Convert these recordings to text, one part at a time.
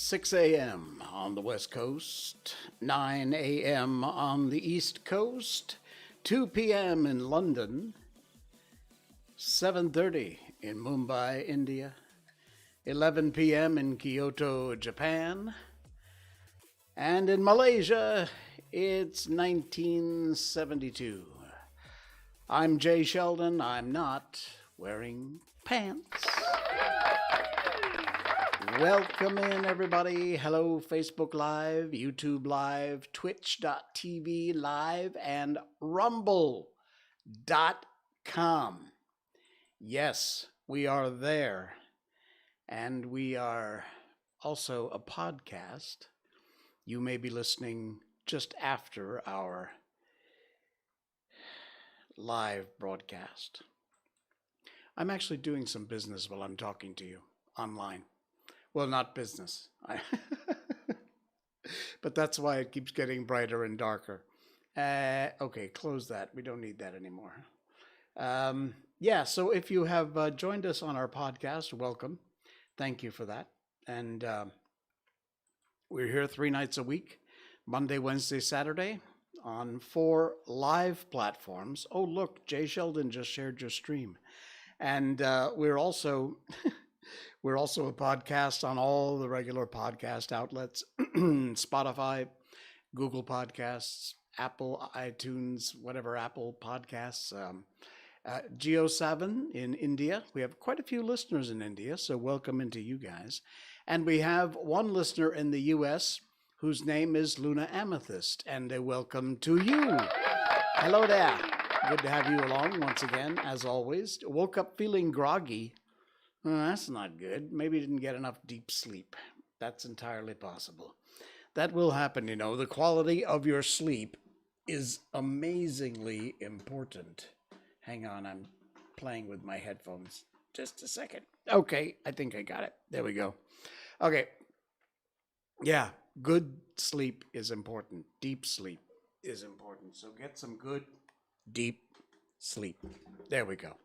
6 a.m. on the West Coast, 9 a.m. on the East Coast, 2 p.m. in London, 7:30 in Mumbai, India, 11 p.m. in Kyoto, Japan, and in Malaysia, it's 1972. I'm Jay Sheldon. I'm not wearing pants. Welcome in, everybody. Hello, Facebook Live, YouTube Live, Twitch.tv Live, and Rumble.com. Yes, we are there. And we are also a podcast. You may be listening just after our live broadcast. I'm actually doing some business while I'm talking to you online. Well, not business. But that's why it keeps getting brighter and darker. Okay, close that. We don't need that anymore. So if you have joined us on our podcast, welcome. Thank you for that. And we're here 3 nights a week, Monday, Wednesday, Saturday, on 4 live platforms. Oh, look, Jay Sheldon just shared your stream. And we're also... We're also a podcast on all the regular podcast outlets, Spotify, Google Podcasts, Apple, iTunes, whatever Apple Podcasts, Geo7 in India. We have quite a few listeners in India, so welcome into you guys. And we have one listener in the U.S. whose name is Luna Amethyst, and a welcome to you. Hello there. Good to have you along once again, as always. Woke up feeling groggy. Well, that's not good. Maybe you didn't get enough deep sleep. That's entirely possible. That will happen, you know. The quality of your sleep is amazingly important. Hang on, I'm playing with my headphones. Just a second. Okay, I think I got it. There we go. Okay. Yeah, good sleep is important. Deep sleep is important. So get some good, deep sleep. There we go.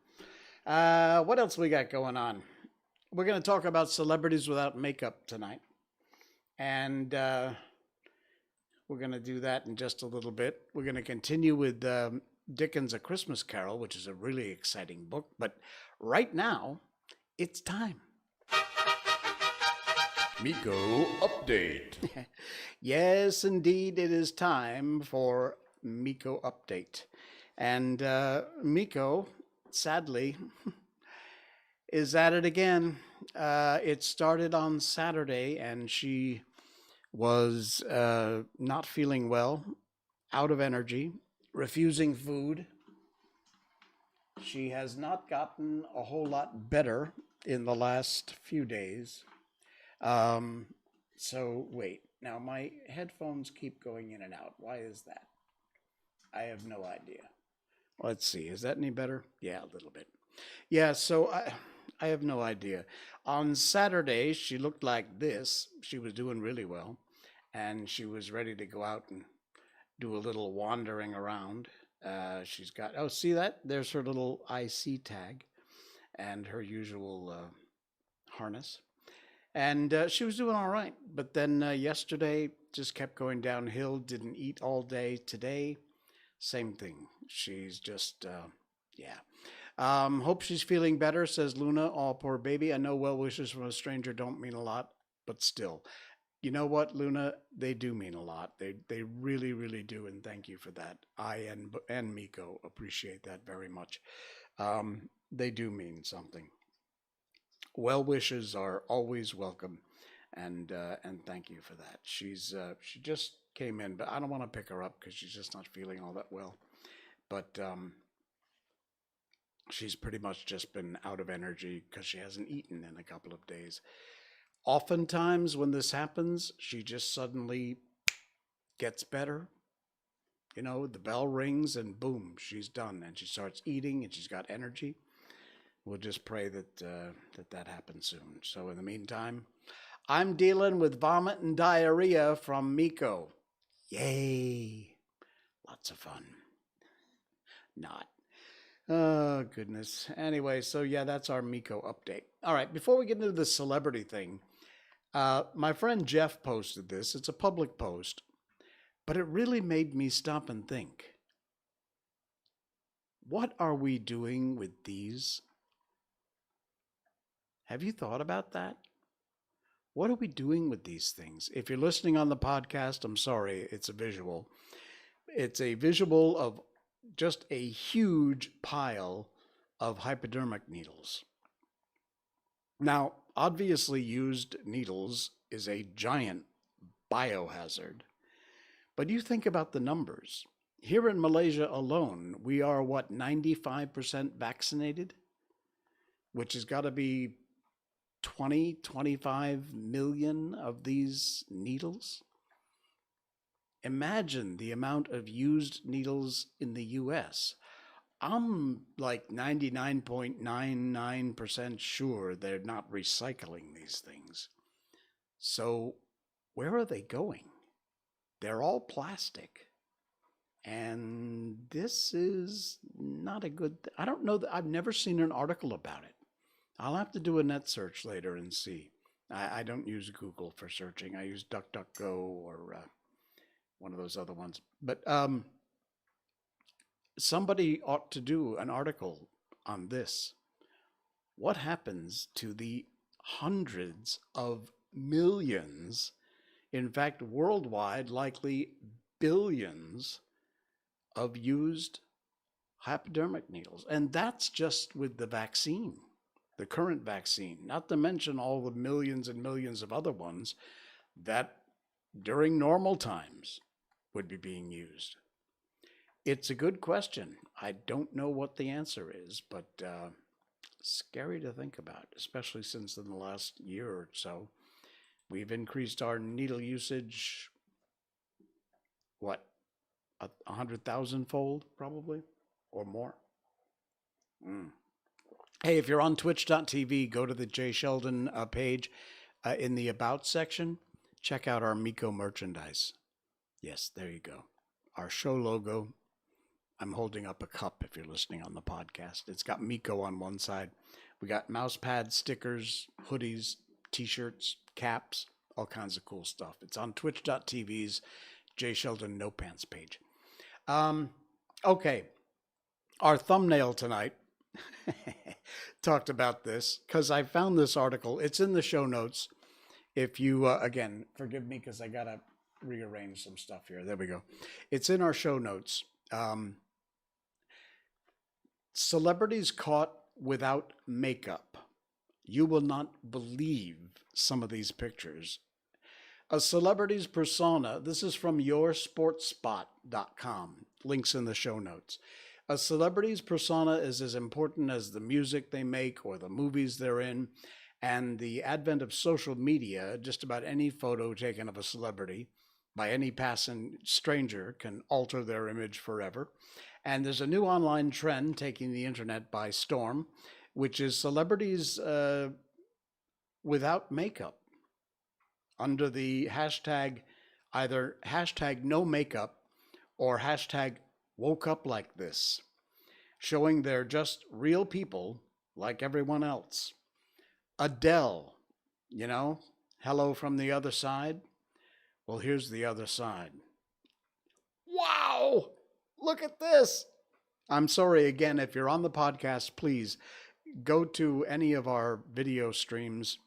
What else we got going on? We're going to talk about celebrities without makeup tonight. And we're going to do that in just a little bit. We're going to continue with Dickens' A Christmas Carol, which is a really exciting book. But right now, it's time. Miko Update. Yes, indeed, it is time for Miko Update. And Miko, sadly, is at it again. It started on Saturday, and she was not feeling well, out of energy, refusing food. She has not gotten a whole lot better in the last few days. So wait, now my headphones keep going in and out. Why is that? I have no idea. Let's see. Is that any better? Yeah, a little bit. Yeah, so I have no idea. On Saturday, she looked like this. She was doing really well, and she was ready to go out and do a little wandering around. She's got, oh, see that? There's her little IC tag and her usual harness. And she was doing all right. But then yesterday just kept going downhill, didn't eat all day. Today, same thing. She's just, hope she's feeling better, says Luna. Oh, poor baby. I know well wishes from a stranger don't mean a lot, but still. You know what, Luna? They do mean a lot. They really, really do, and thank you for that. I and Miko appreciate that very much. They do mean something. Well wishes are always welcome, and thank you for that. She just came in, but I don't want to pick her up because she's just not feeling all that well. But she's pretty much just been out of energy because she hasn't eaten in a couple of days. Oftentimes when this happens, she just suddenly gets better. You know, the bell rings and boom, she's done, and she starts eating and she's got energy. We'll just pray that that happens soon. So in the meantime, I'm dealing with vomit and diarrhea from Miko. Yay! Lots of fun. Not. Oh, goodness. Anyway, so yeah, that's our Miko update. All right, before we get into the celebrity thing, My friend Jeff posted this. It's a public post, but it really made me stop and think. What are we doing with these? Have you thought about that? What are we doing with these things? If you're listening on the podcast, I'm sorry, it's a visual. It's a visual of just a huge pile of hypodermic needles. Now, obviously, used needles is a giant biohazard. But you think about the numbers. Here in Malaysia alone, we are, 95% vaccinated? Which has got to be 20, 25 million of these needles. Imagine the amount of used needles in the US. I'm like 99.99% sure they're not recycling these things. So where are they going? They're all plastic. And this is not a good, I don't know, that I've never seen an article about it. I'll have to do a net search later and see. I don't use Google for searching. I use DuckDuckGo or one of those other ones. But somebody ought to do an article on this. What happens to the hundreds of millions, in fact, worldwide, likely billions of used hypodermic needles? And that's just with the vaccine, the current vaccine, not to mention all the millions and millions of other ones that during normal times would be being used. It's a good question. I don't know what the answer is, but scary to think about, especially since in the last year or so, we've increased our needle usage, 100,000-fold probably, or more. Hey, if you're on twitch.tv, go to the Jay Sheldon page in the About section. Check out our Miko merchandise. Yes, there you go. Our show logo. I'm holding up a cup if you're listening on the podcast. It's got Miko on one side. We got mouse pads, stickers, hoodies, t-shirts, caps, all kinds of cool stuff. It's on twitch.tv's Jay Sheldon NoPants page. Okay, our thumbnail tonight talked about this because I found this article. It's in the show notes. If you, again, forgive me because I got to rearrange some stuff here. There we go. It's in our show notes. Celebrities caught without makeup. You will not believe some of these pictures. A celebrity's persona, this is from yoursportspot.com, links in the show notes. A celebrity's persona is as important as the music they make or the movies they're in. And the advent of social media, just about any photo taken of a celebrity by any passing stranger can alter their image forever. And there's a new online trend taking the internet by storm, which is celebrities without makeup, under the hashtag, either hashtag no makeup or hashtag woke up like this, showing they're just real people like everyone else. Adele, hello from the other side. Well, here's the other side. Wow, look at this. I'm sorry, again, if you're on the podcast, please go to any of our video streams.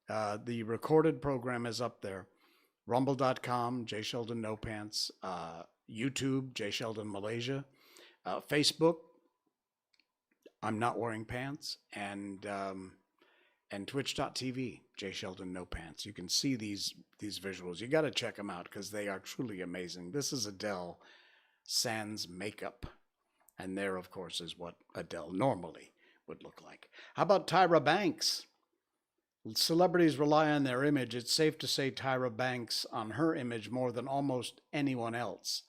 The recorded program is up there. Rumble.com, Jay Sheldon NoPants. YouTube, Jay Sheldon Malaysia. Facebook, I'm not wearing pants. And twitch.tv, Jay Sheldon NoPants. You can see these visuals. You got to check them out because they are truly amazing. This is Adele sans makeup. And there, of course, is what Adele normally would look like. How about Tyra Banks? Celebrities rely on their image. It's safe to say Tyra Banks on her image more than almost anyone else.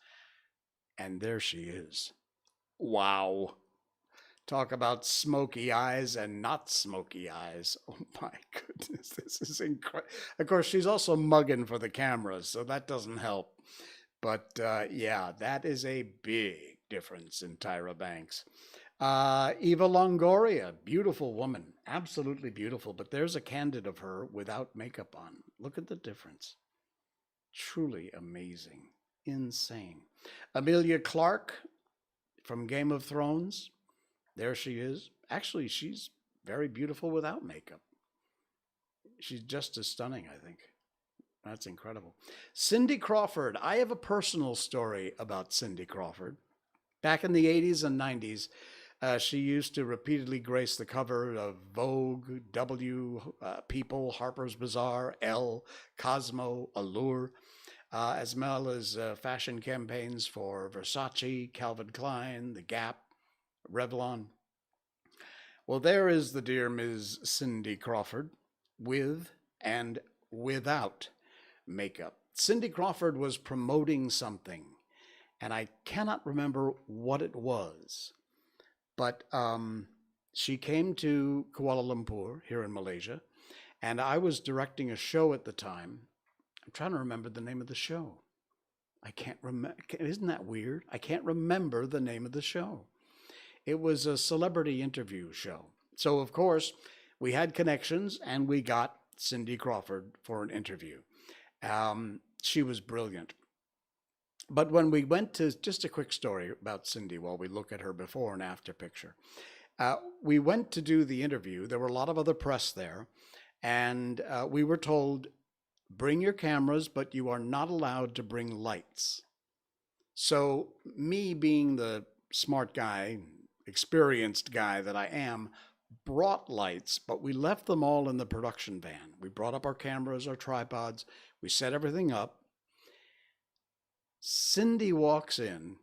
And there she is. Wow. Talk about smoky eyes and not smoky eyes. Oh my goodness, this is incredible. Of course, she's also mugging for the cameras, so that doesn't help. But yeah, that is a big difference in Tyra Banks. Eva Longoria, beautiful woman, absolutely beautiful. But there's a candid of her without makeup on. Look at the difference. Truly amazing, insane. Amelia Clark from Game of Thrones. There she is. Actually, she's very beautiful without makeup. She's just as stunning, I think. That's incredible. Cindy Crawford. I have a personal story about Cindy Crawford. Back in the 80s and 90s, she used to repeatedly grace the cover of Vogue, W, People, Harper's Bazaar, Elle, Cosmo, Allure, as well as fashion campaigns for Versace, Calvin Klein, The Gap, Revlon. Well, there is the dear Ms. Cindy Crawford with and without makeup. Cindy Crawford was promoting something, and I cannot remember what it was, but she came to Kuala Lumpur here in Malaysia, and I was directing a show at the time. I'm trying to remember the name of the show. I can't remember. Isn't that weird? I can't remember the name of the show. It was a celebrity interview show. So, of course, we had connections, and we got Cindy Crawford for an interview. She was brilliant. But when we went to, just a quick story about Cindy while we look at her before and after picture. We went to do the interview. There were a lot of other press there. And we were told, bring your cameras, but you are not allowed to bring lights. So me being the smart guy, experienced guy that I am, brought lights, but we left them all in the production van. We brought up our cameras, our tripods. We set everything up. Cindy walks in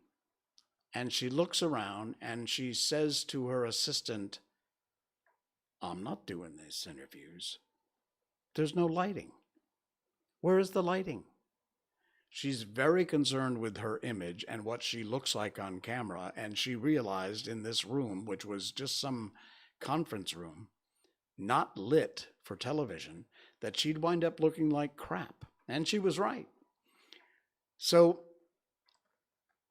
and she looks around and she says to her assistant, I'm not doing these interviews. There's no lighting. Where is the lighting? She's very concerned with her image and what she looks like on camera. And she realized in this room, which was just some conference room, not lit for television, that she'd wind up looking like crap. And she was right. So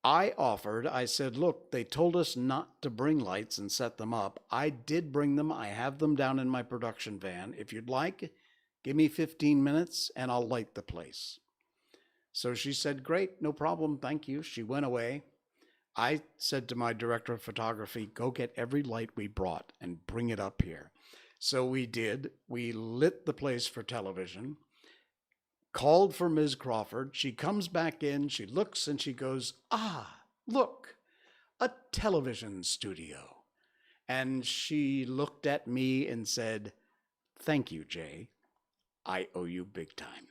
I said, look, they told us not to bring lights and set them up. I did bring them. I have them down in my production van. If you'd like, give me 15 minutes and I'll light the place. So she said, great, no problem, thank you. She went away. I said to my director of photography, go get every light we brought and bring it up here. So we did. We lit the place for television, called for Ms. Crawford. She comes back in, she looks and she goes, look, a television studio. And she looked at me and said, thank you, Jay. I owe you big time.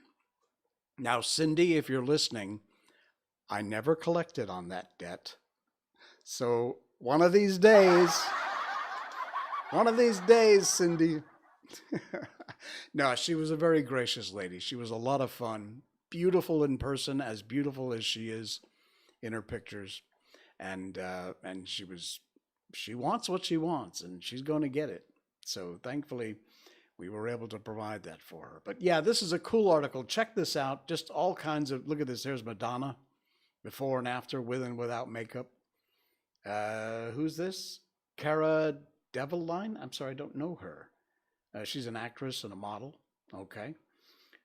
Now, Cindy, if you're listening, I never collected on that debt. So one of these days, Cindy. No, she was a very gracious lady. She was a lot of fun, beautiful in person, as beautiful as she is in her pictures. And she wants what she wants, and she's going to get it. So thankfully, we were able to provide that for her. But yeah, this is a cool article. Check this out. Just all kinds of, look at this. There's Madonna, before and after, with and without makeup. Who's this? Cara Delevingne? I'm sorry, I don't know her. She's an actress and a model. Okay.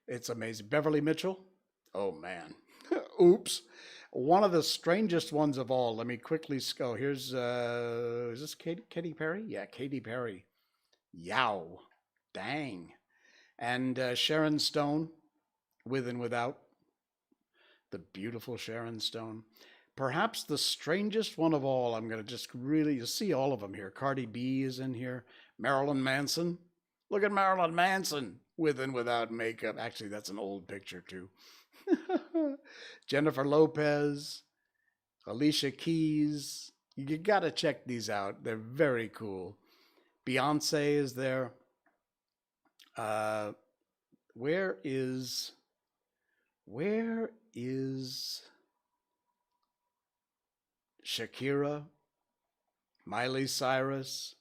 It's amazing. Beverly Mitchell? Oh, man. Oops. One of the strangest ones of all. Let me quickly go. Here's, is this Katy Perry? Yeah, Katy Perry. Yow. Dang. And Sharon Stone, with and without. The beautiful Sharon Stone. Perhaps the strangest one of all. I'm going to just really, you see all of them here. Cardi B is in here. Marilyn Manson. Look at Marilyn Manson, with and without makeup. Actually, that's an old picture, too. Jennifer Lopez, Alicia Keys. You got to check these out. They're very cool. Beyonce is there. Where is Shakira? Miley Cyrus?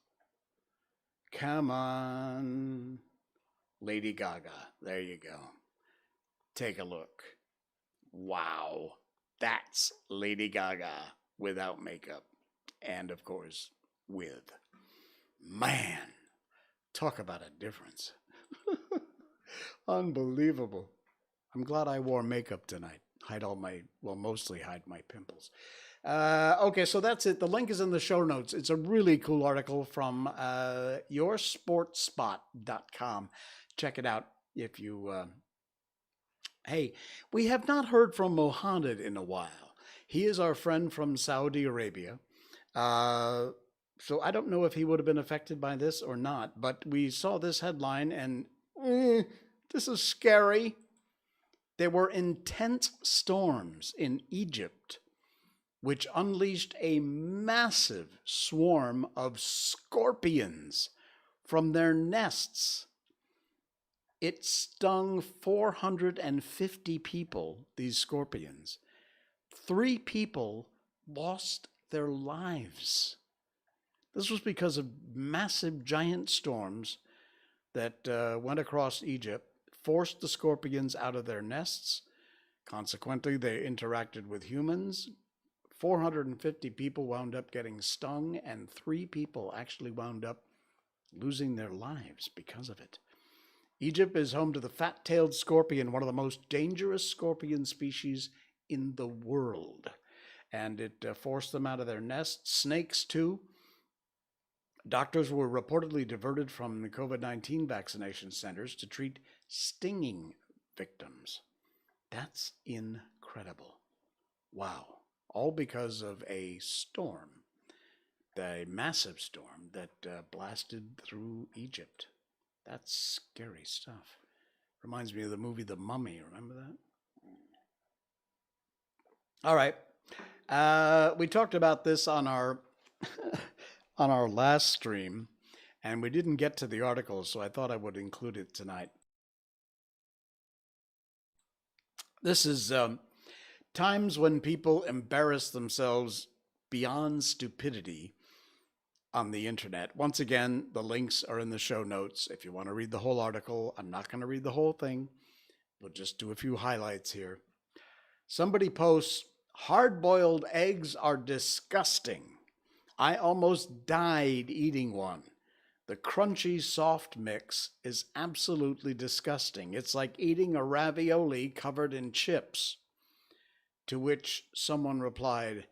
Come on. Lady Gaga. There you go. Take a look. Wow. That's Lady Gaga without makeup. And of course, with. Man, talk about a difference. Unbelievable. I'm glad I wore makeup tonight. Mostly hide my pimples. Okay, so that's it. The link is in the show notes. It's a really cool article from yoursportspot.com. Check it out if you... Hey, we have not heard from Mohammed in a while. He is our friend from Saudi Arabia. So I don't know if he would have been affected by this or not, but we saw this headline and this is scary. There were intense storms in Egypt, which unleashed a massive swarm of scorpions from their nests. It stung 450 people, these scorpions. 3 people lost their lives. This was because of massive giant storms that went across Egypt, forced the scorpions out of their nests. Consequently, they interacted with humans. 450 people wound up getting stung, and 3 people actually wound up losing their lives because of it. Egypt is home to the fat-tailed scorpion, one of the most dangerous scorpion species in the world. And it forced them out of their nests. Snakes, too. Doctors were reportedly diverted from the COVID-19 vaccination centers to treat stinging victims. That's incredible. Wow. All because of a storm, a massive storm that blasted through Egypt. That's scary stuff. Reminds me of the movie The Mummy. Remember that? All right. We talked about this on our on our last stream, and we didn't get to the article, so I thought I would include it tonight. This is times when people embarrass themselves beyond stupidity on the internet. Once again, the links are in the show notes. If you want to read the whole article, I'm not going to read the whole thing. We'll just do a few highlights here. Somebody posts, hard-boiled eggs are disgusting. I almost died eating one. The crunchy, soft mix is absolutely disgusting. It's like eating a ravioli covered in chips. To which someone replied,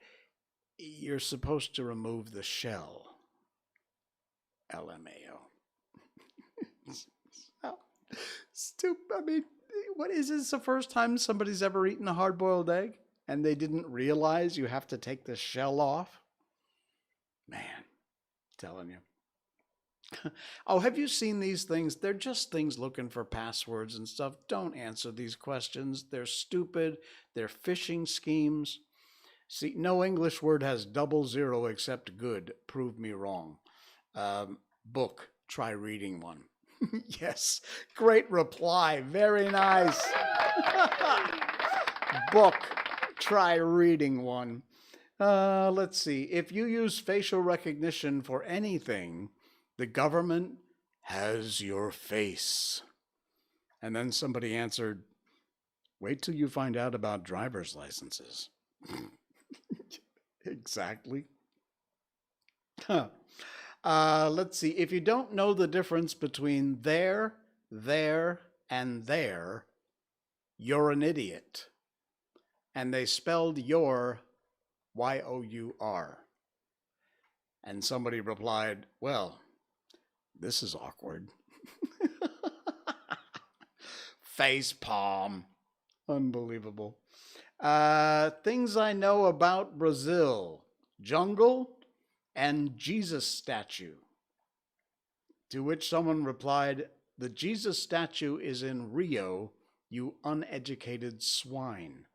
you're supposed to remove the shell. LMAO. Stupid. I mean, what is this the first time somebody's ever eaten a hard-boiled egg and they didn't realize you have to take the shell off? Man, I'm telling you. Oh, have you seen these things? They're just things looking for passwords and stuff. Don't answer these questions. They're stupid. They're phishing schemes. See, no English word has 00 except good. Prove me wrong. Book. Try reading one. Yes. Great reply. Very nice. Book. Try reading one. Let's see. If you use facial recognition for anything, the government has your face. And then somebody answered, wait till you find out about driver's licenses. Exactly. Let's see. If you don't know the difference between there, and there, you're an idiot. And they spelled your Y-O-U-R. And somebody replied, well, this is awkward. Face palm. Unbelievable. Things I know about Brazil. Jungle and Jesus statue. To which someone replied, the Jesus statue is in Rio, you uneducated swine.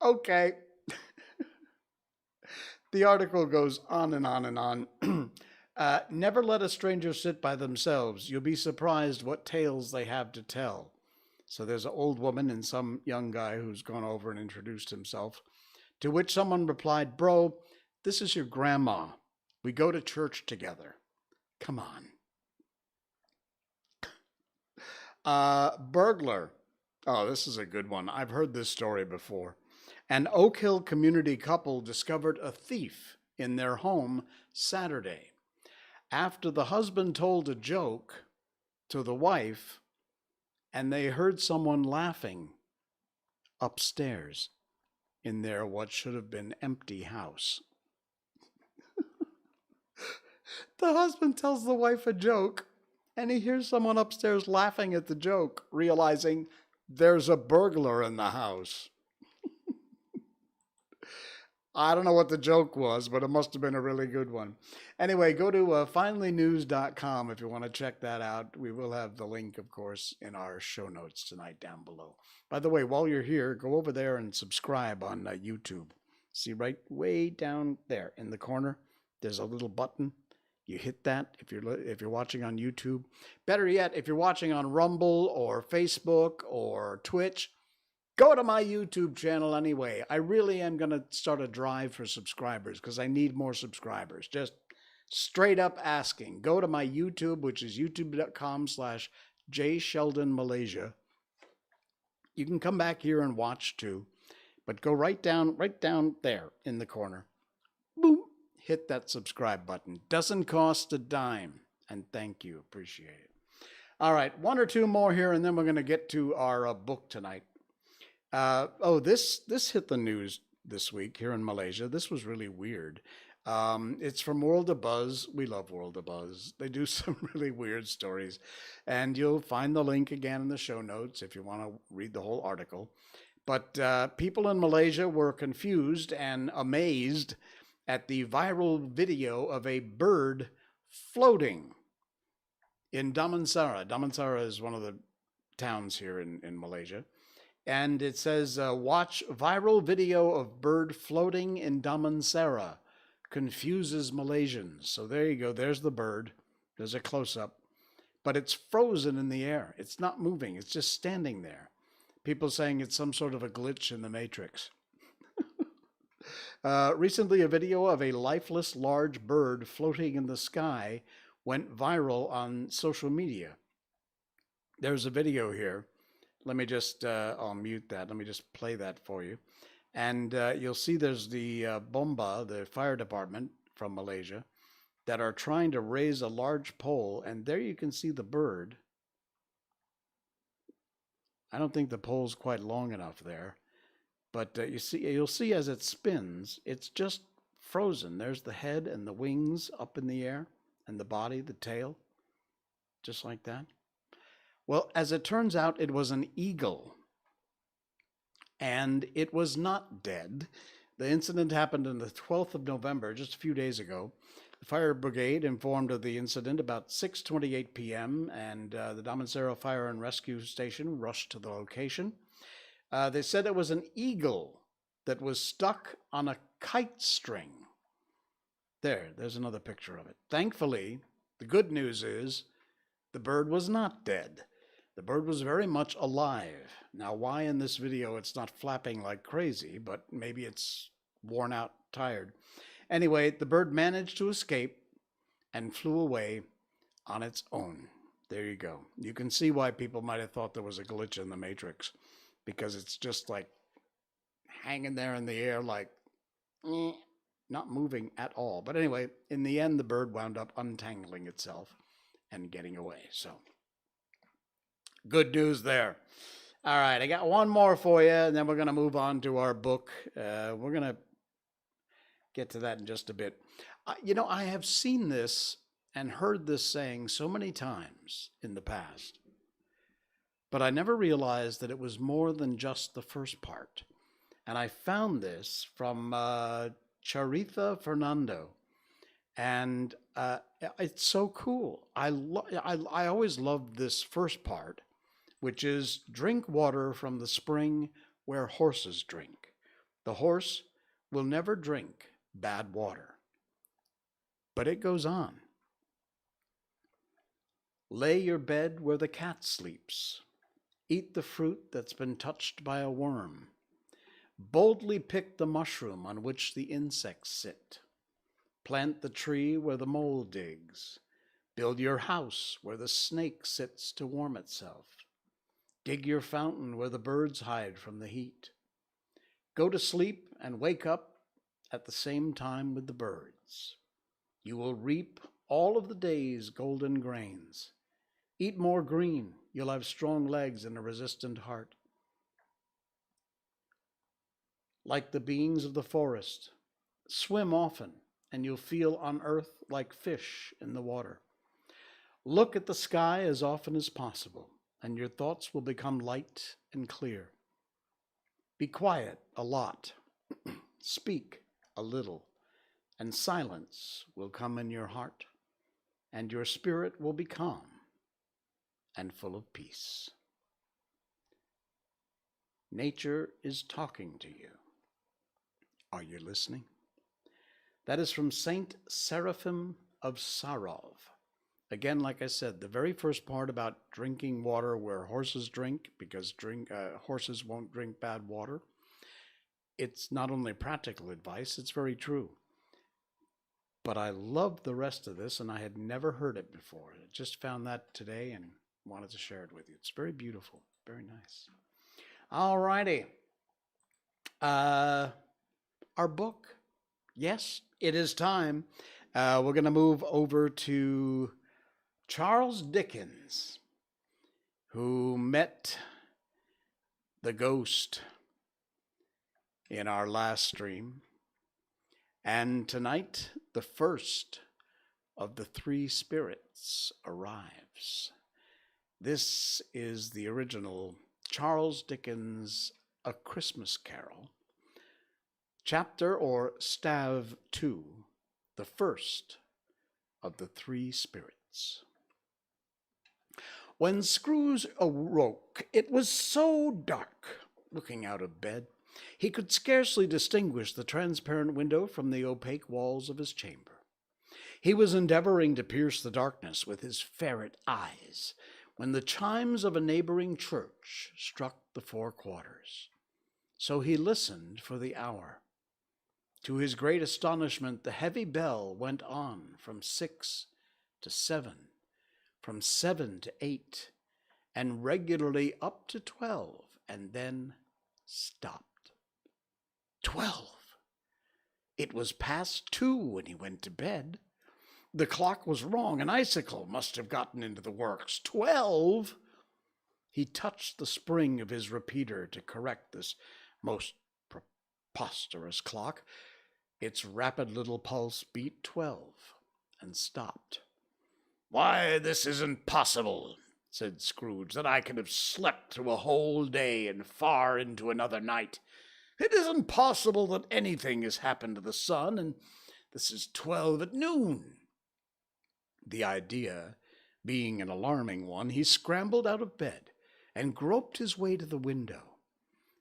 Okay. The article goes on and on and on. Never let a stranger sit by themselves. You'll be surprised what tales they have to tell. So there's an old woman and some young guy who's gone over and introduced himself. To which someone replied, bro, this is your grandma. We go to church together. Come on. Burglar. Oh, this is a good one. I've heard this story before. An Oak Hill community couple discovered a thief in their home Saturday. After the husband told a joke to the wife, and they heard someone laughing upstairs in their what should have been empty house. The husband tells the wife a joke, and he hears someone upstairs laughing at the joke, realizing there's a burglar in the house. I don't know what the joke was, but it must have been a really good one. Anyway, go to finallynews.com if you want to check that out. We will have the link, of course, in our show notes tonight down below. By the way, while you're here, go over there and subscribe on YouTube. See right way down there in the corner, there's a little button. You hit that if you're watching on YouTube. Better yet, if you're watching on Rumble or Facebook or Twitch, go to my YouTube channel anyway. I really am going to start a drive for subscribers because I need more subscribers. Just straight up asking. Go to my YouTube, which is youtube.com/JSheldonMalaysia. You can come back here and watch too, but go right down there in the corner. Boom. Hit that subscribe button. Doesn't cost a dime. And thank you. Appreciate it. All right. One or two more here, and then we're going to get to our book tonight. This hit the news this week here in Malaysia. This was really weird. It's from World of Buzz. We love World of Buzz. They do some really weird stories. And you'll find the link again in the show notes if you want to read the whole article. But people in Malaysia were confused and amazed at the viral video of a bird floating in Damansara. Damansara is one of the towns here in Malaysia. And it says, watch viral video of bird floating in Damansara. Confuses Malaysians. So there you go. There's the bird. There's a close-up. But it's frozen in the air. It's not moving. It's just standing there. People saying it's some sort of a glitch in the Matrix. Recently, a video of a lifeless large bird floating in the sky went viral on social media. There's a video here. Let me just, I'll mute that. Let me just play that for you. And you'll see there's the Bomba, the fire department from Malaysia, that are trying to raise a large pole. And there you can see the bird. I don't think the pole's quite long enough there. But you'll see as it spins, it's just frozen. There's the head and the wings up in the air, and the body, the tail, just like that. Well, as it turns out, it was an eagle, and it was not dead. The incident happened on the 12th of November, just a few days ago. The fire brigade informed of the incident about 6:28 p.m., and the Damansara Fire and Rescue Station rushed to the location. They said it was an eagle that was stuck on a kite string. There's another picture of it. Thankfully, the good news is the bird was not dead. The bird was very much alive. Now, why in this video it's not flapping like crazy, but maybe it's worn out, tired. Anyway, the bird managed to escape and flew away on its own. There you go. You can see why people might have thought there was a glitch in the Matrix, because it's just like hanging there in the air, like not moving at all. But anyway, in the end, the bird wound up untangling itself and getting away. So good news there. All right, I got one more for you, and then we're going to move on to our book. We're going to get to that in just a bit. I have seen this and heard this saying so many times in the past, but I never realized that it was more than just the first part. And I found this from Charitha Fernando. And it's so cool. I always loved this first part, which is drink water from the spring where horses drink. The horse will never drink bad water. But it goes on. Lay your bed where the cat sleeps. Eat the fruit that's been touched by a worm. Boldly pick the mushroom on which the insects sit. Plant the tree where the mole digs. Build your house where the snake sits to warm itself. Dig your fountain where the birds hide from the heat. Go to sleep and wake up at the same time with the birds. You will reap all of the day's golden grains. Eat more green. You'll have strong legs and a resistant heart. Like the beings of the forest, swim often, and you'll feel on earth like fish in the water. Look at the sky as often as possible, and your thoughts will become light and clear. Be quiet a lot. Speak a little, and silence will come in your heart, and your spirit will be calm and full of peace. Nature is talking to you. Are you listening? That is from Saint Seraphim of Sarov. Again, like I said, the very first part about drinking water where horses drink, because horses won't drink bad water. It's not only practical advice, it's very true. But I love the rest of this, and I had never heard it before. I just found that today and wanted to share it with you. It's very beautiful, very nice. All righty. Our book. Yes, it is time. We're going to move over to Charles Dickens, who met the ghost in our last stream. And tonight, the first of the three spirits arrives. This is the original Charles Dickens' A Christmas Carol, chapter or stave 2, the first of the three spirits. When Scrooge awoke, it was so dark. Looking out of bed, he could scarcely distinguish the transparent window from the opaque walls of his chamber. He was endeavoring to pierce the darkness with his ferret eyes when the chimes of a neighboring church struck the 4 quarters. So he listened for the hour. To his great astonishment, the heavy bell went on from 6 to 7, from 7 to 8, and regularly up to 12, and then stopped. 12! It was past 2 when he went to bed. The clock was wrong. An icicle must have gotten into the works. 12! He touched the spring of his repeater to correct this most preposterous clock. Its rapid little pulse beat 12 and stopped. "Why, this isn't possible," said Scrooge, "that I could have slept through a whole day and far into another night. It isn't possible that anything has happened to the sun, and this is 12 at noon." The idea being an alarming one, he scrambled out of bed and groped his way to the window.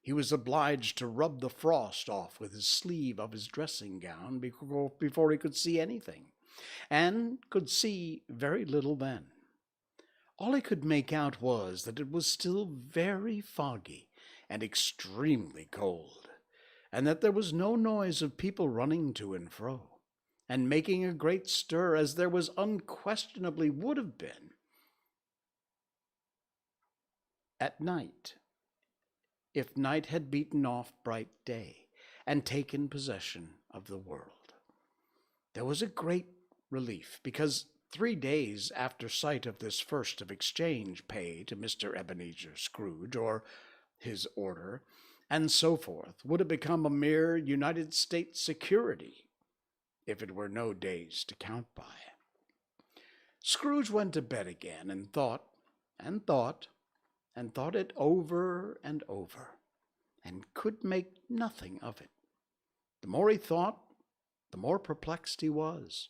He was obliged to rub the frost off with his sleeve of his dressing gown before he could see anything, and could see very little then. All he could make out was that it was still very foggy and extremely cold, and that there was no noise of people running to and fro, and making a great stir, as there was unquestionably would have been at night, if night had beaten off bright day and taken possession of the world. There was a great relief, because 3 days after sight of this first of exchange pay to Mr. Ebenezer Scrooge, or his order, and so forth, would have become a mere United States security, if it were no days to count by. Scrooge went to bed again, and thought, and thought, and thought it over and over, and could make nothing of it. The more he thought, the more perplexed he was,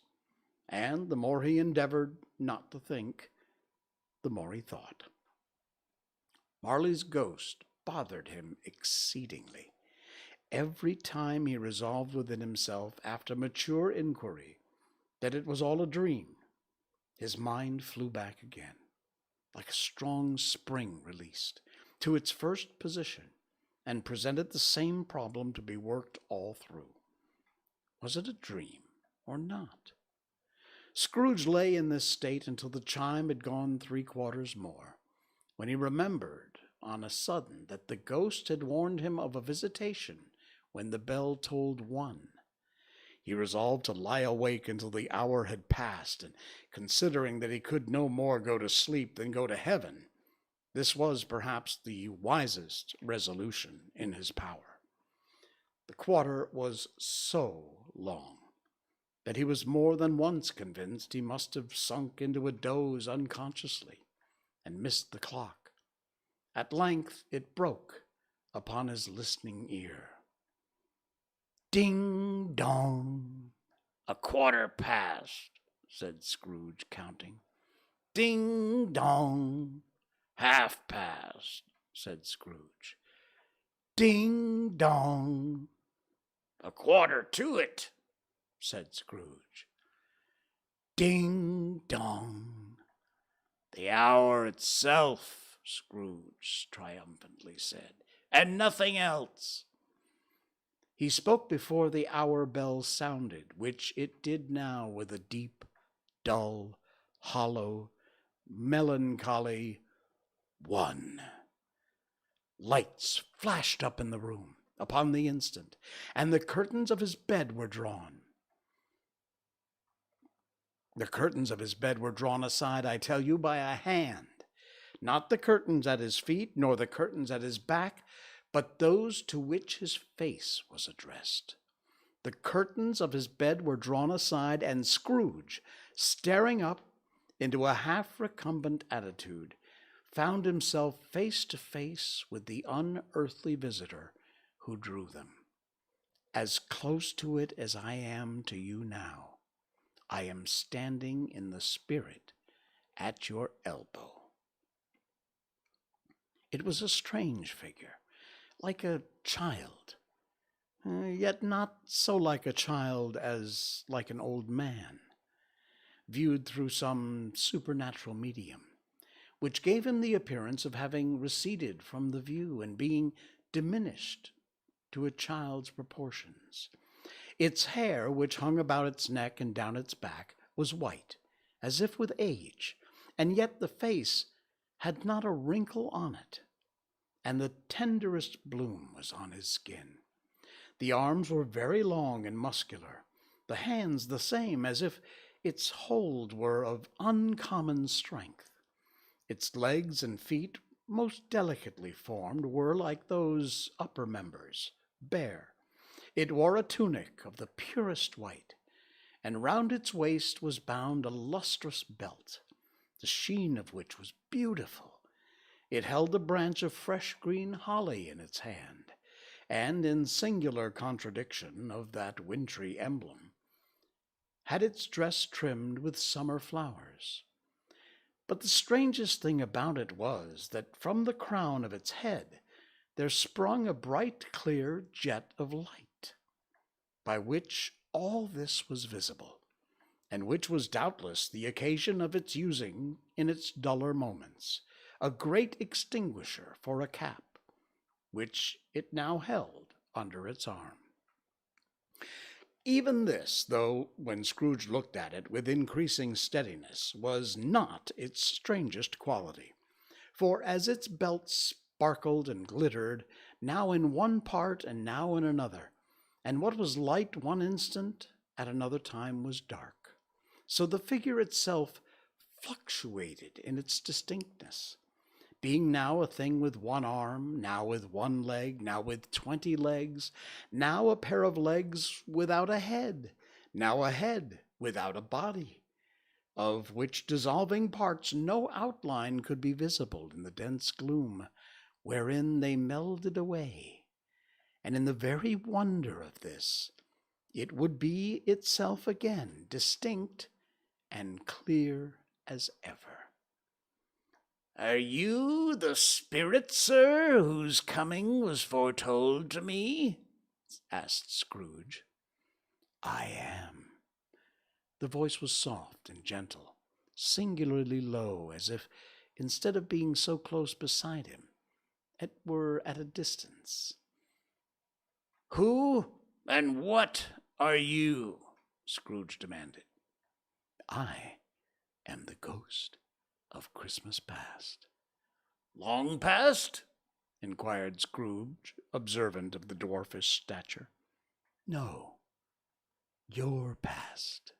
and the more he endeavored not to think, the more he thought. Marley's ghost bothered him exceedingly. Every time he resolved within himself, after mature inquiry, that it was all a dream, his mind flew back again, like a strong spring released, to its first position, and presented the same problem to be worked all through. Was it a dream or not? Scrooge lay in this state until the chime had gone 3 quarters more, when he remembered on a sudden that the ghost had warned him of a visitation when the bell tolled 1. He resolved to lie awake until the hour had passed, and considering that he could no more go to sleep than go to heaven, this was perhaps the wisest resolution in his power. The quarter was so long that he was more than once convinced he must have sunk into a doze unconsciously and missed the clock. At length it broke upon his listening ear. Ding dong! 1/4 past, said Scrooge, counting. Ding dong! 1/2 past, said Scrooge. Ding dong! 1/4 to it, said Scrooge. Ding dong! The hour itself, Scrooge triumphantly said, and nothing else. He spoke before the hour bell sounded, which it did now with a deep, dull, hollow, melancholy 1. Lights flashed up in the room upon the instant, and the curtains of his bed were drawn. The curtains of his bed were drawn aside, I tell you, by a hand. Not the curtains at his feet, nor the curtains at his back, but those to which his face was addressed. The curtains of his bed were drawn aside, and Scrooge, staring up into a half-recumbent attitude, found himself face to face with the unearthly visitor who drew them. As close to it as I am to you now, I am standing in the spirit at your elbow. It was a strange figure, like a child, yet not so like a child as like an old man, viewed through some supernatural medium, which gave him the appearance of having receded from the view and being diminished to a child's proportions. Its hair, which hung about its neck and down its back, was white, as if with age, and yet the face had not a wrinkle on it, and the tenderest bloom was on his skin. The arms were very long and muscular, the hands the same, as if its hold were of uncommon strength. Its legs and feet, most delicately formed, were, like those upper members, bare. It wore a tunic of the purest white, and round its waist was bound a lustrous belt, the sheen of which was beautiful. It held a branch of fresh green holly in its hand, and, in singular contradiction of that wintry emblem, had its dress trimmed with summer flowers. But the strangest thing about it was that from the crown of its head there sprung a bright, clear jet of light, by which all this was visible, and which was doubtless the occasion of its using, in its duller moments, a great extinguisher for a cap, which it now held under its arm. Even this, though, when Scrooge looked at it with increasing steadiness, was not its strangest quality, for as its belt sparkled and glittered, now in one part and now in another, and what was light one instant at another time was dark, so the figure itself fluctuated in its distinctness, being now a thing with one arm, now with one leg, now with 20 legs, now a pair of legs without a head, now a head without a body, of which dissolving parts no outline could be visible in the dense gloom wherein they melded away. And in the very wonder of this, it would be itself again, distinct and clear as ever. Are you the spirit, sir, whose coming was foretold to me? Asked Scrooge. I am. The voice was soft and gentle, singularly low, as if, instead of being so close beside him, it were at a distance. Who and what are you? Scrooge demanded. I am the ghost of Christmas past. Long past? inquired Scrooge, observant of the dwarfish stature. No, your past.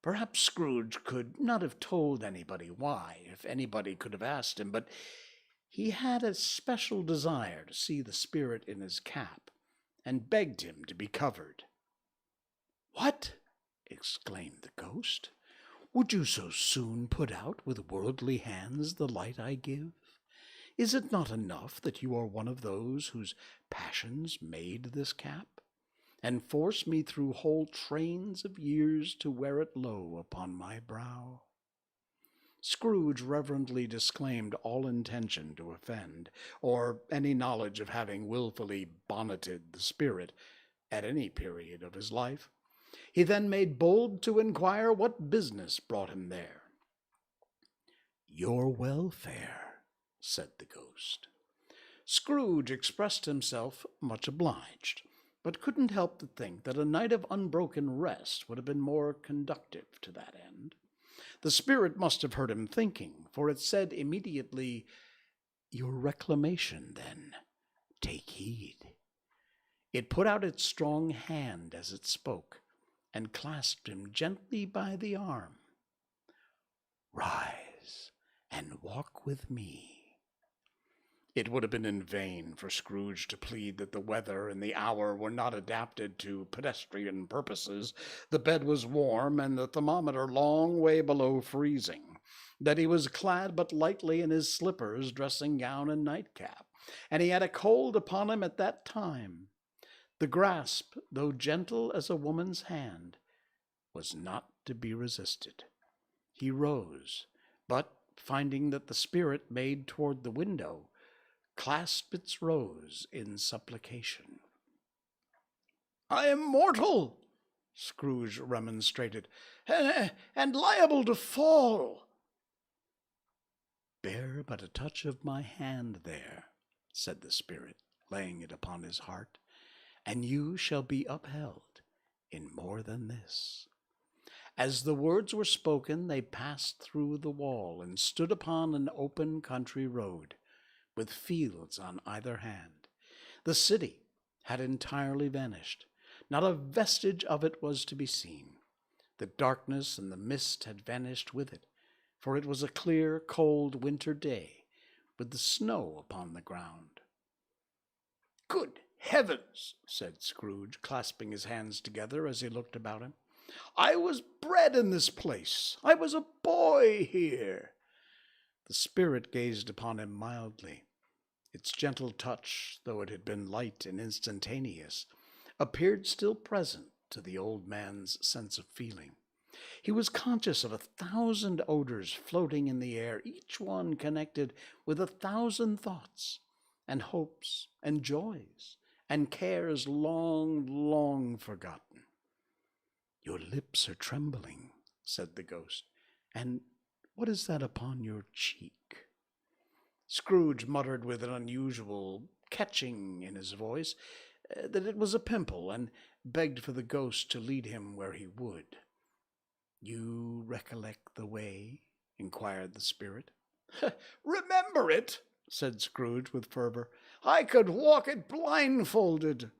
Perhaps Scrooge could not have told anybody why, if anybody could have asked him, but he had a special desire to see the spirit in his cap, and begged him to be covered. "What?" exclaimed the ghost. "Would you so soon put out with worldly hands the light I give? Is it not enough that you are one of those whose passions made this cap, and force me through whole trains of years to wear it low upon my brow?" Scrooge reverently disclaimed all intention to offend, or any knowledge of having wilfully bonneted the spirit at any period of his life. He then made bold to inquire what business brought him there. "Your welfare," said the ghost. Scrooge expressed himself much obliged, but couldn't help to think that a night of unbroken rest would have been more conducive to that end. The spirit must have heard him thinking, for it said immediately, "Your reclamation, then. Take heed." It put out its strong hand as it spoke, and clasped him gently by the arm. "Rise and walk with me." It would have been in vain for Scrooge to plead that the weather and the hour were not adapted to pedestrian purposes. The bed was warm, and the thermometer long way below freezing, that he was clad but lightly in his slippers, dressing gown, and nightcap, and he had a cold upon him at that time. The grasp, though gentle as a woman's hand, was not to be resisted. He rose, but, finding that the spirit made toward the window, clasped its rose in supplication. "I am mortal," Scrooge remonstrated, "and liable to fall." "Bear but a touch of my hand there," said the spirit, laying it upon his heart, "and you shall be upheld in more than this." As the words were spoken, they passed through the wall and stood upon an open country road, with fields on either hand. The city had entirely vanished. Not a vestige of it was to be seen. The darkness and the mist had vanished with it, for it was a clear, cold winter day, with the snow upon the ground. "Good heavens!" said Scrooge, clasping his hands together as he looked about him. "I was bred in this place. I was a boy here." The spirit gazed upon him mildly. Its gentle touch, though it had been light and instantaneous, appeared still present to the old man's sense of feeling. He was conscious of 1,000 odors floating in the air, each one connected with 1,000 thoughts, and hopes, and joys, and cares long, long forgotten. "Your lips are trembling," said the ghost, "and what is that upon your cheek?" Scrooge muttered with an unusual catching in his voice that it was a pimple, and begged for the ghost to lead him where he would. "You recollect the way?" inquired the spirit. "Remember it?" said Scrooge with fervor. "I could walk it blindfolded."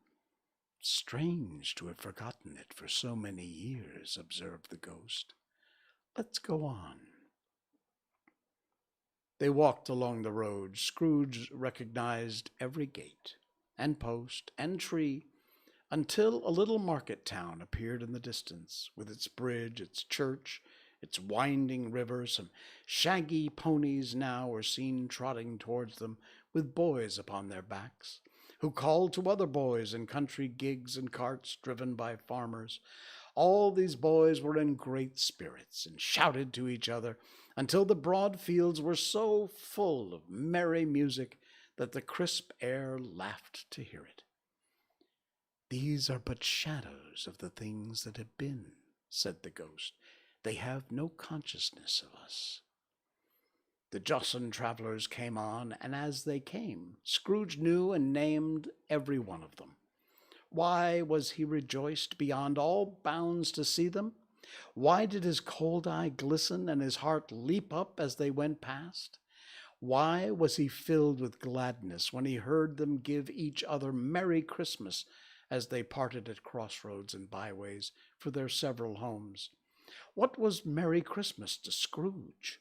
"Strange to have forgotten it for so many years," observed the ghost. "Let's go on." They walked along the road. Scrooge recognized every gate, and post, and tree, until a little market town appeared in the distance, with its bridge, its church, its winding river. Some shaggy ponies now were seen trotting towards them, with boys upon their backs, who called to other boys in country gigs and carts driven by farmers. All these boys were in great spirits, and shouted to each other, until the broad fields were so full of merry music that the crisp air laughed to hear it. "These are but shadows of the things that have been," said the ghost. "They have no consciousness of us." The jocund travelers came on, and as they came, Scrooge knew and named every one of them. Why was he rejoiced beyond all bounds to see them? Why did his cold eye glisten and his heart leap up as they went past? Why was he filled with gladness when he heard them give each other Merry Christmas as they parted at crossroads and byways for their several homes? What was Merry Christmas to Scrooge?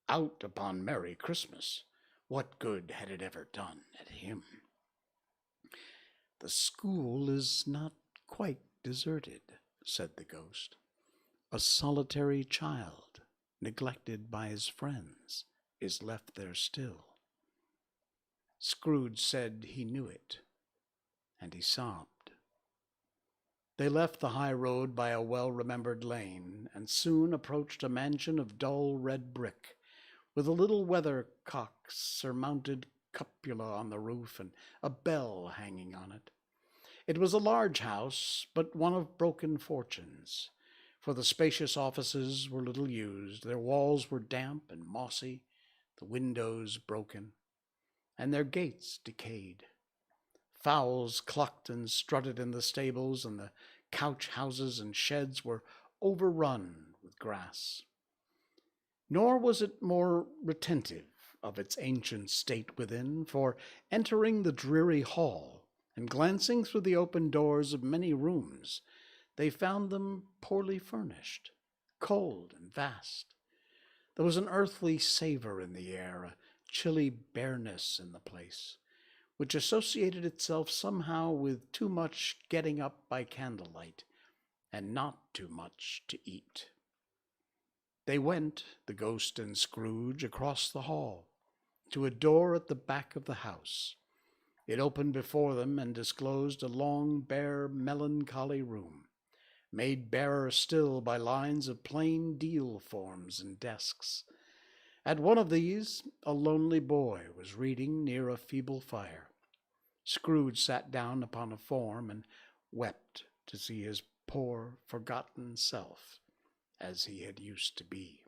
Out upon Merry Christmas. What good had it ever done at him? The school is not quite deserted, said the ghost. A solitary child, neglected by his friends, is left there still. Scrooge said he knew it, and he sobbed. They left the high road by a well-remembered lane, and soon approached a mansion of dull red brick, with a little weathercock-surmounted cupola on the roof and a bell hanging on it. It was a large house, but one of broken fortunes, for the spacious offices were little used, their walls were damp and mossy, the windows broken, and their gates decayed. Fowls clucked and strutted in the stables, and the couch houses and sheds were overrun with grass. Nor was it more retentive of its ancient state within, for entering the dreary hall and glancing through the open doors of many rooms, they found them poorly furnished, cold and vast. There was an earthly savor in the air, a chilly bareness in the place, which associated itself somehow with too much getting up by candlelight, and not too much to eat. They went, the ghost and Scrooge, across the hall, to a door at the back of the house. It opened before them and disclosed a long, bare, melancholy room, made barer still by lines of plain deal forms and desks. At one of these, a lonely boy was reading near a feeble fire. Scrooge sat down upon a form and wept to see his poor, forgotten self as he had used to be.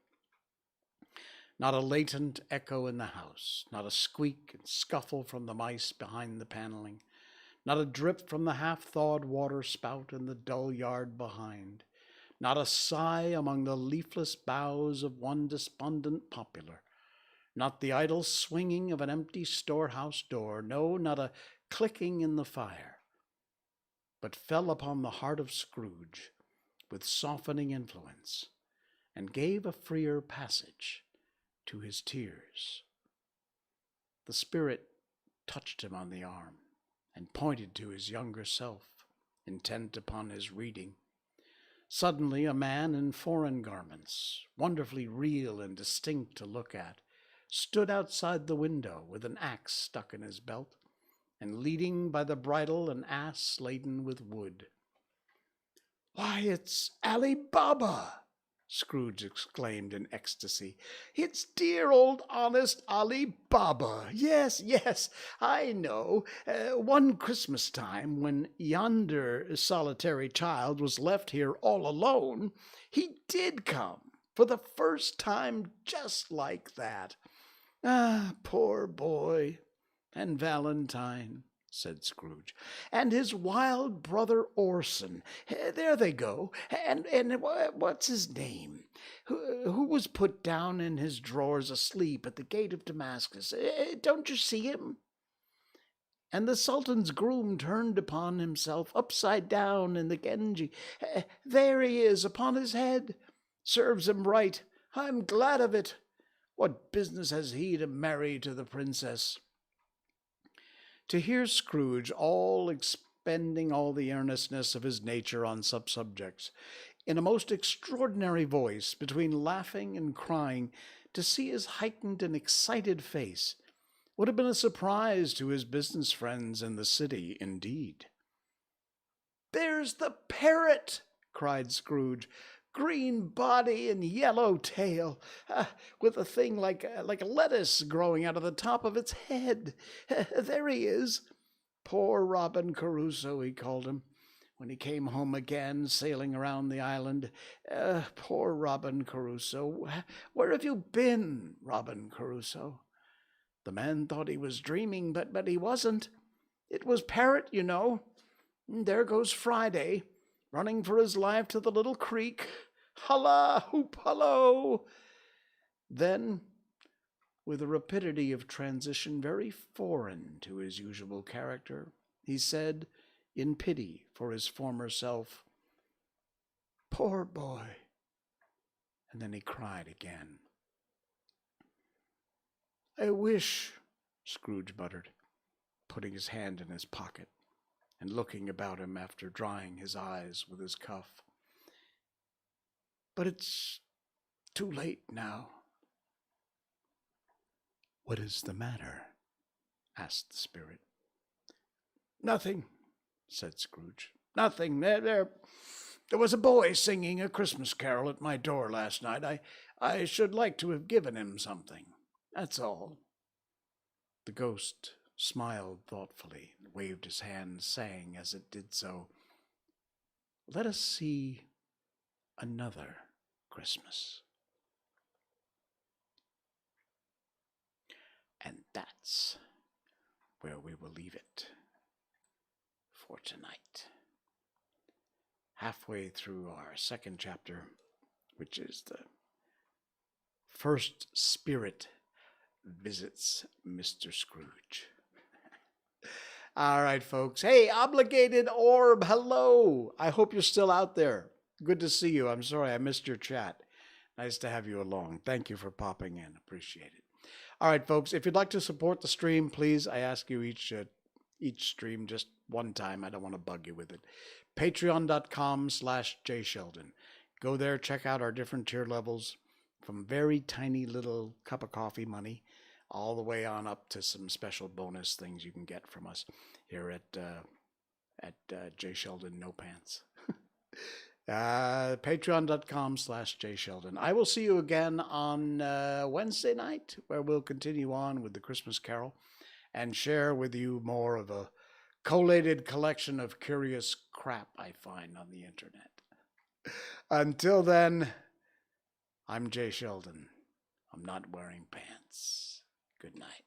Not a latent echo in the house, not a squeak and scuffle from the mice behind the paneling, not a drip from the half-thawed water spout in the dull yard behind, not a sigh among the leafless boughs of one despondent poplar, not the idle swinging of an empty storehouse door, no, not a clicking in the fire, but fell upon the heart of Scrooge with softening influence, and gave a freer passage to his tears. The spirit touched him on the arm, and pointed to his younger self, intent upon his reading. Suddenly a man in foreign garments, wonderfully real and distinct to look at, stood outside the window with an axe stuck in his belt, and leading by the bridle an ass laden with wood. "Why, it's Ali Baba!" Scrooge exclaimed in ecstasy. "It's dear old honest Ali Baba! Yes, yes, I know. One Christmas time, when yonder solitary child was left here all alone, he did come, for the first time, just like that. Ah, poor boy! And Valentine," said Scrooge, "and his wild brother Orson. There they go. And what's his name? Who was put down in his drawers asleep at the gate of Damascus? Don't you see him? And the Sultan's groom turned upon himself upside down in the Genji. There he is upon his head. Serves him right. I'm glad of it. What business has he to marry to the princess?" To hear Scrooge expending all the earnestness of his nature on such subjects, in a most extraordinary voice, between laughing and crying, to see his heightened and excited face, would have been a surprise to his business friends in the city, indeed. "There's the parrot!" cried Scrooge. "Green body and yellow tail, with a thing like a lettuce growing out of the top of its head. There he is. Poor Robin Crusoe, he called him, when he came home again, sailing around the island. Poor Robin Crusoe. Where have you been, Robin Crusoe?" The man thought he was dreaming, but he wasn't. It was Parrot, you know. There goes Friday, running for his life to the little creek. Holla, hoop, hallo! Then with a rapidity of transition very foreign to his usual character, he said, in pity for his former self, "Poor boy." And then he cried again. "I wish," Scrooge muttered, putting his hand in his pocket and looking about him after drying his eyes with his cuff. "But it's too late now." "What is the matter?" asked the spirit. "Nothing," said Scrooge. "Nothing. There was a boy singing a Christmas carol at my door last night. I should like to have given him something. That's all." The ghost smiled thoughtfully and waved his hand, saying as it did so, "Let us see another Christmas." And that's where we will leave it for tonight. Halfway through our second chapter, which is the first spirit visits Mr. Scrooge. All right, folks. Hey, Obligated Orb, hello. I hope you're still out there. Good to see you. I'm sorry I missed your chat. Nice to have you along. Thank you for popping in. Appreciate it. All right, folks. If you'd like to support the stream, please, I ask you each stream just one time. I don't want to bug you with it. Patreon.com/JSheldon. Go there, check out our different tier levels, from very tiny little cup of coffee money all the way on up to some special bonus things you can get from us here at J Sheldon NoPants. Patreon.com/JSheldon. I will see you again on Wednesday night, where we'll continue on with the Christmas Carol and share with you more of a collated collection of curious crap I find on the internet. Until then, I'm J Sheldon. I'm not wearing pants. Good night.